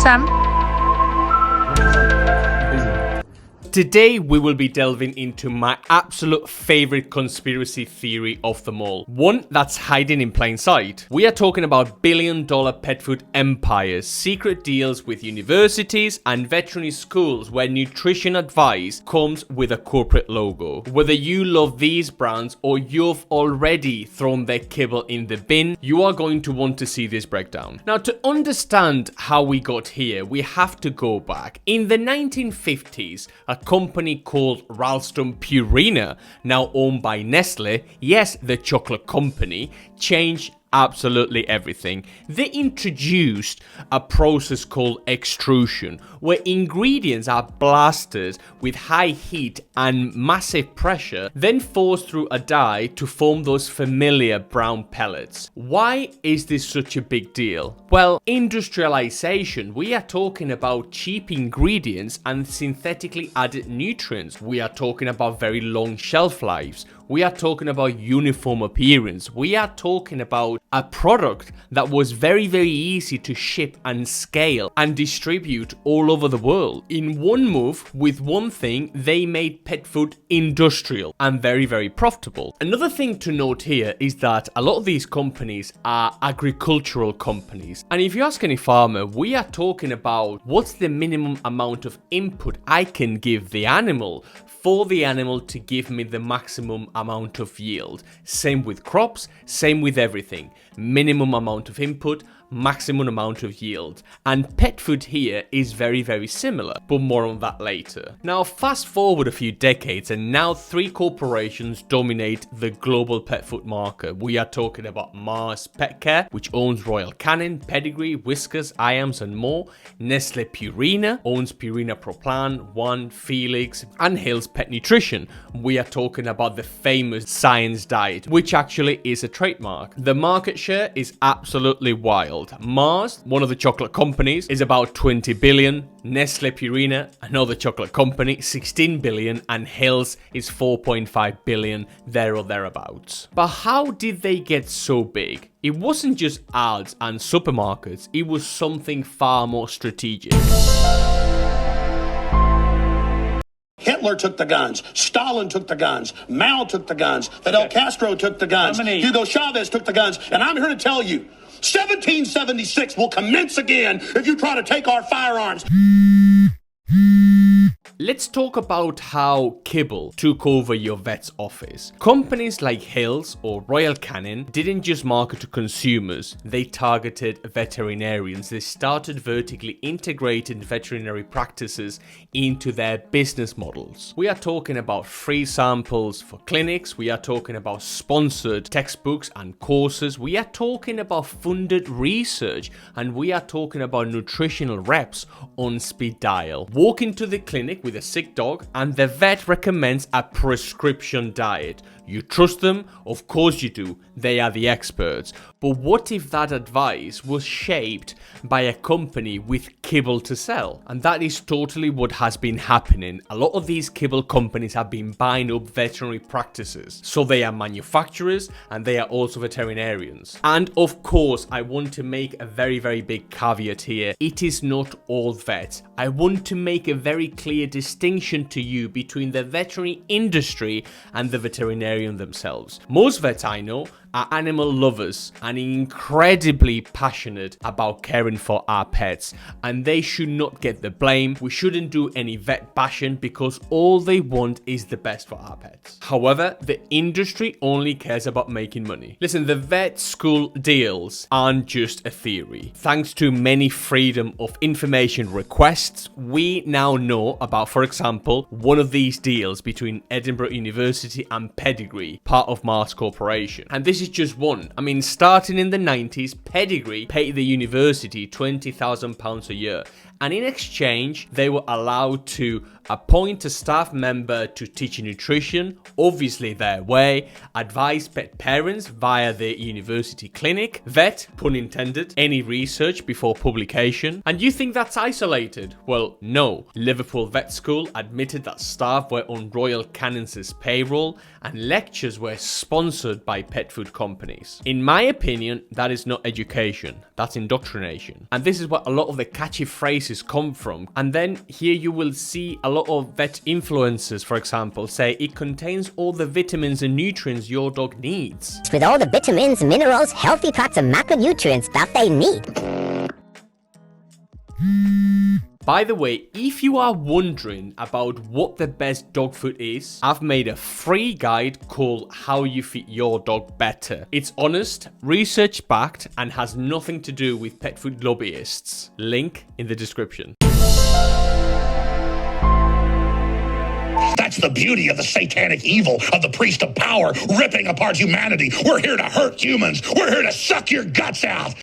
Sam. Today we will be delving into my absolute favorite conspiracy theory of them all. One that's hiding in plain sight. We are talking about billion-dollar pet food empires, secret deals with universities and veterinary schools where nutrition advice comes with a corporate logo. Whether you love these brands or you've already thrown their kibble in the bin, you are going to want to see this breakdown. Now, to understand how we got here, we have to go back. In the 1950s, a company called Ralston Purina, now owned by Nestle, yes, the chocolate company, changed absolutely everything. They introduced a process called extrusion, where ingredients are blasted with high heat and massive pressure, then forced through a die to form those familiar brown pellets. Why is this such a big deal? Well, industrialization, we are talking about cheap ingredients and synthetically added nutrients. We are talking about very long shelf lives. We are talking about uniform appearance. We are talking about a product that was very, very easy to ship and scale and distribute all over the world. In one move, with one thing, they made pet food industrial and very, very profitable. Another thing to note here is that a lot of these companies are agricultural companies. And if you ask any farmer, we are talking about what's the minimum amount of input I can give the animal for the animal to give me the maximum amount of yield. Same with crops, same with everything. Minimum amount of input, maximum amount of yield. And pet food here is very, very similar, but more on that later. Now, fast forward a few decades and now three corporations dominate the global pet food market. We are talking about Mars Pet Care, which owns Royal Canin, Pedigree, Whiskas, Iams and more. Nestle Purina owns Purina Pro Plan, One, Felix, and Hill's Pet Nutrition. We are talking about the famous Science Diet, which actually is a trademark. The market share is absolutely wild. Mars, one of the chocolate companies, is about 20 billion. Nestle Purina, another chocolate company, 16 billion, and Hill's is 4.5 billion, there or thereabouts. But how did they get so big? It wasn't just ads and supermarkets, it was something far more strategic. Hitler took the guns. Stalin took the guns. Mao took the guns. Fidel Castro took the guns. Hugo Chavez took the guns. And I'm here to tell you, 1776 will commence again if you try to take our firearms. Let's talk about how Kibble took over your vet's office. Companies like Hill's or Royal Canin didn't just market to consumers, they targeted veterinarians. They started vertically integrating veterinary practices into their business models. We are talking about free samples for clinics, we are talking about sponsored textbooks and courses, we are talking about funded research, and we are talking about nutritional reps on speed dial. Walk into the clinic with a sick dog and the vet recommends a prescription diet. You trust them? Of course you do. They are the experts. But what if that advice was shaped by a company with kibble to sell? And that is totally what has been happening. A lot of these kibble companies have been buying up veterinary practices. So they are manufacturers and they are also veterinarians. And of course, I want to make a very, very big caveat here. It is not all vets. I want to make a very clear distinction to you between the veterinary industry and the veterinarian themselves. Most vets I know are animal lovers and incredibly passionate about caring for our pets, and they should not get the blame. We shouldn't do any vet bashing because all they want is the best for our pets. However, the industry only cares about making money. Listen, the vet school deals aren't just a theory. Thanks to many freedom of information requests, we now know about, for example, one of these deals between Edinburgh University and Pedigree, part of Mars Corporation. And this is just one. I mean, starting in the 90s, Pedigree paid the university £20,000 a year. And in exchange, they were allowed to appoint a staff member to teach nutrition, obviously their way, advise pet parents via their university clinic, vet, pun intended, any research before publication. And you think that's isolated? Well, no. Liverpool Vet School admitted that staff were on Royal Canin's payroll and lectures were sponsored by pet food companies. In my opinion, that is not education, that's indoctrination. And this is what a lot of the catchy phrases come from. And then here you will see a lot of vet influencers, for example, say it contains all the vitamins and nutrients your dog needs. With all the vitamins, minerals, healthy fats and macronutrients that they need. By the way, if you are wondering about what the best dog food is, I've made a free guide called How You Feed Your Dog Better. It's honest, research backed, and has nothing to do with pet food lobbyists. Link in the description. That's the beauty of the satanic evil of the priest of power ripping apart humanity. We're here to hurt humans. We're here to suck your guts out.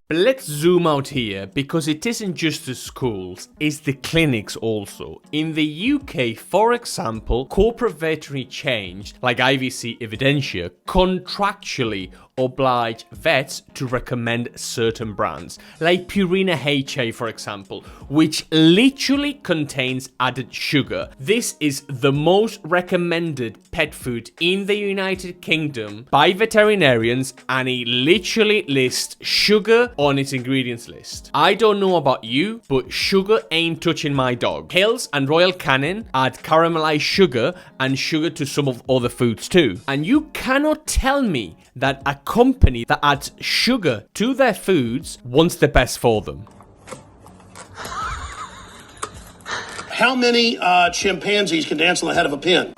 But let's zoom out here, because it isn't just the schools, it's the clinics also. In the UK, for example, corporate veterinary chains like IVC Evidentia contractually oblige vets to recommend certain brands, like Purina HA for example, which literally contains added sugar. This is the most recommended pet food in the United Kingdom by veterinarians, and it literally lists sugar on its ingredients list. I don't know about you, but sugar ain't touching my dog. Hales and Royal Canin add caramelized sugar and sugar to some of other foods too. And you cannot tell me that a company that adds sugar to their foods wants the best for them. How many chimpanzees can dance on the head of a pin?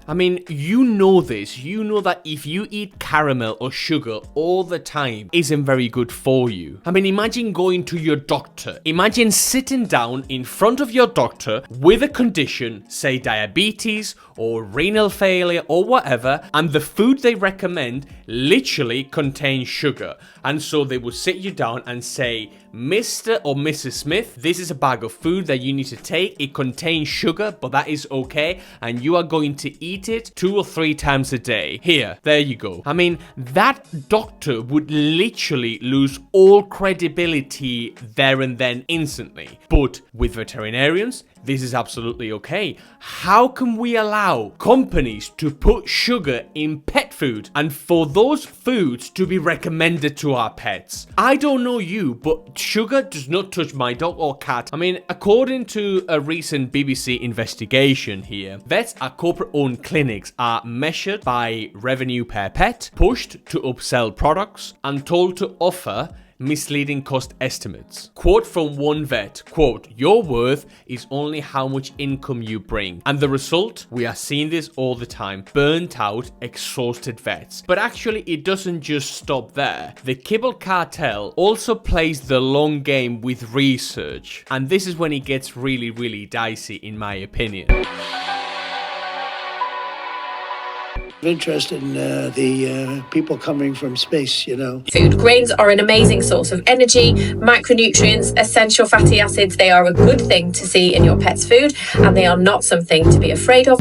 I mean, you know this. You know that if you eat caramel or sugar all the time isn't very good for you. I mean, imagine going to your doctor. Imagine sitting down in front of your doctor with a condition, say diabetes or renal failure or whatever, and the food they recommend literally contains sugar. And so they will sit you down and say, Mr. or Mrs. Smith, this is a bag of food that you need to take. It contains sugar, but that is okay, and you are going to eat it 2 or 3 times a day. Here, there you go. I mean, that doctor would literally lose all credibility there and then instantly. But with veterinarians, this is absolutely okay. How can we allow companies to put sugar in pet food and for those foods to be recommended to our pets? I don't know you, but sugar does not touch my dog or cat. I mean, according to a recent BBC investigation here, vets at corporate-owned clinics are measured by revenue per pet, pushed to upsell products, and told to offer misleading cost estimates. Quote from one vet, quote, "Your worth is only how much income you bring." And the result? We are seeing this all the time. Burnt out, exhausted vets. But actually, it doesn't just stop there. The Kibble cartel also plays the long game with research. And this is when it gets really, really dicey, in my opinion. Interested in the people coming from space, you know. Food grains are an amazing source of energy, macronutrients, essential fatty acids. They are a good thing to see in your pet's food, and they are not something to be afraid of.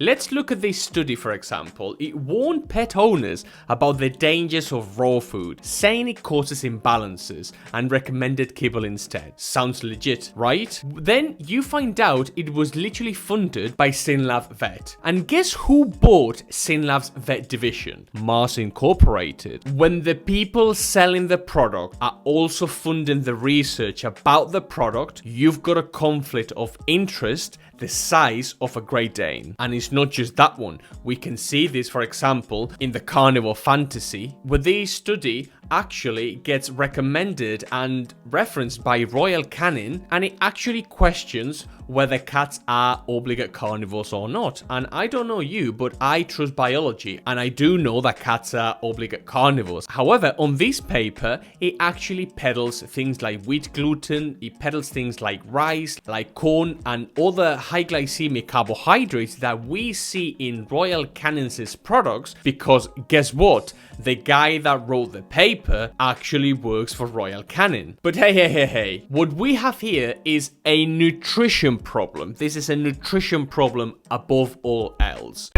Let's look at this study, for example. It warned pet owners about the dangers of raw food, saying it causes imbalances, and recommended kibble instead. Sounds legit, right? Then you find out it was literally funded by Synlab Vet. And guess who bought Synlab's vet division? Mars Incorporated. When the people selling the product are also funding the research about the product, you've got a conflict of interest the size of a Great Dane. And it's not just that one. We can see this, for example, in the Carnivore Fantasy, where this study actually gets recommended and referenced by Royal Canin, and it actually questions whether cats are obligate carnivores or not. And I don't know you, but I trust biology, and I do know that cats are obligate carnivores. However, on this paper, it actually peddles things like wheat gluten, it peddles things like rice, like corn, and other high glycemic carbohydrates that we see in Royal Canin's products, because guess what? The guy that wrote the paper paper actually works for Royal Canin. But hey, what we have here is a nutrition problem. This is a nutrition problem above all else.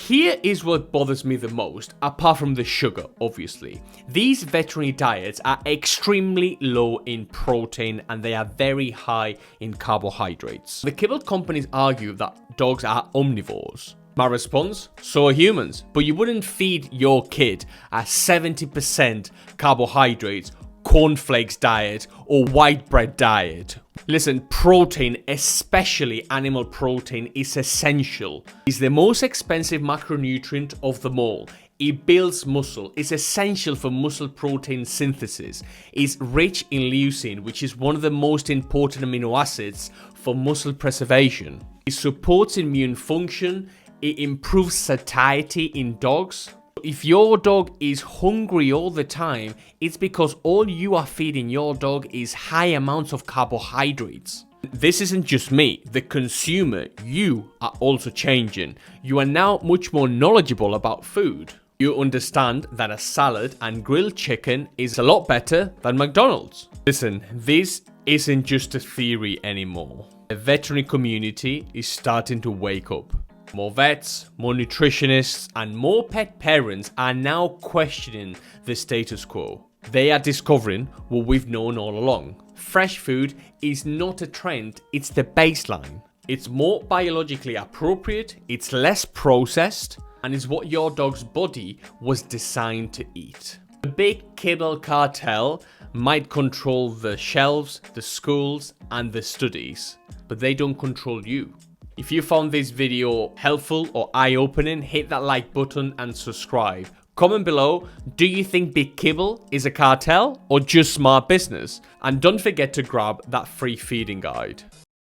Here is what bothers me the most, apart from the sugar, obviously. These veterinary diets are extremely low in protein and they are very high in carbohydrates. The kibble companies argue that dogs are omnivores. My response? So are humans. But you wouldn't feed your kid a 70% carbohydrates, cornflakes diet or white bread diet. Listen, protein, especially animal protein, is essential. It's the most expensive macronutrient of them all. It builds muscle, it's essential for muscle protein synthesis. It's rich in leucine, which is one of the most important amino acids for muscle preservation. It supports immune function, it improves satiety in dogs. If your dog is hungry all the time, it's because all you are feeding your dog is high amounts of carbohydrates. This isn't just me, the consumer, you are also changing. You are now much more knowledgeable about food. You understand that a salad and grilled chicken is a lot better than McDonald's. Listen, this isn't just a theory anymore. The veterinary community is starting to wake up. More vets, more nutritionists, and more pet parents are now questioning the status quo. They are discovering what we've known all along. Fresh food is not a trend, it's the baseline. It's more biologically appropriate, it's less processed, and it's what your dog's body was designed to eat. The big kibble cartel might control the shelves, the schools, and the studies, but they don't control you. If you found this video helpful or eye-opening, hit that like button and subscribe. Comment below, do you think Big Kibble is a cartel or just smart business? And don't forget to grab that free feeding guide.